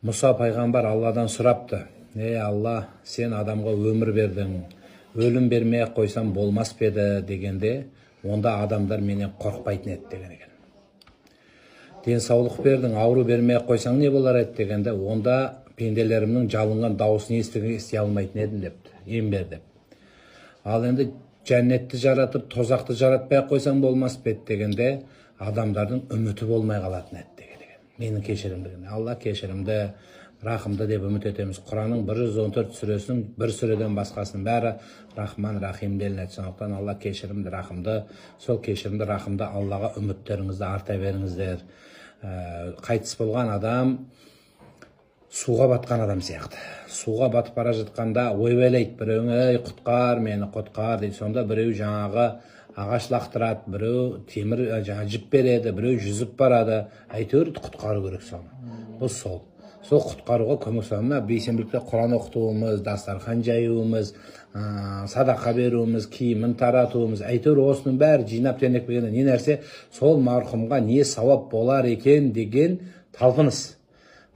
Мұса пайғамбар Алладан сұрапты: Алла, сен адамға өмір бердің, өлім бермей қойсам болмас па еді дегенде, онда адамдар менен қорқпайтын еді деген екен. Денсаулық бердің, ауру бермей қойсаң не болар еді дегенде, онда пенделерімнің жалынған дауысын ести алмайтын едім депті, ем бер деп. Ал енді жәннетті жаратып, тозақты жаратпай қойсаң болмас па еді дегенде, адамдардың үміті болмай қалатын еді деген. Менің кешірімдігіне. Алла кешірімді, рахымды деп үміт етеміз. Құранның 114 сүресінің бір сүреден басқасының бәрі Рахман, Рахим делінеді. Сондықтан Алла кешірімді, рахымды, сол кешірімді, рахымды Аллаға үміттеріңізді арта беріңіздер. Қайтыс болған адам суға батқан адам сияқты. Суға батып бара жатқанда ойбайлайды, біреуің: "Ей, құтқар мені, құтқар" дейді. Сонда біреу жаңағы ағаш лақтырады, біреу темір жіп береді, біреу жүзіп барады. Әйтеуір құтқару керек соны. Бұл сол құтқаруға көмек соны. Бейсенбілікте Құран оқытуымыз, дастархан жаюымыз, садақа беруіміз, киімін таратуымыз, әйтеуір осының бәрі жинап тенек бергенде не нәрсе? Сол марқұмға не сауап болар екен деген талпыныс.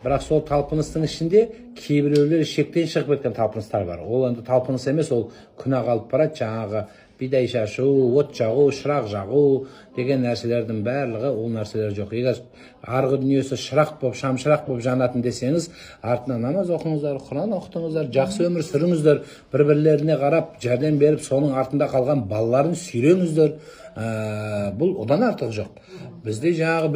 Бірақ сол талпыныстың ішінде кейбіреулер шектен шығып кеткен талпыныстар бар. Ол енді талпыныс емес, ол күнә қалып барады. Жаңағы бидай шашу, от жағу, шырақ жағу деген нәрселердің барлығы ол нәрселер жоқ. Егер арғы дүниесі шырақ болып, шамшырақ болып жанатын десеңіз, артынан намаз оқыңыздар, Құран оқытыңыздар, жақсы өмір сүріңіздер, бір-бірлеріне қарап жәрдем беріп, соның артында қалған балаларын сүйреңіздер. Бұл одан артық жоқ. Бізде жаңағы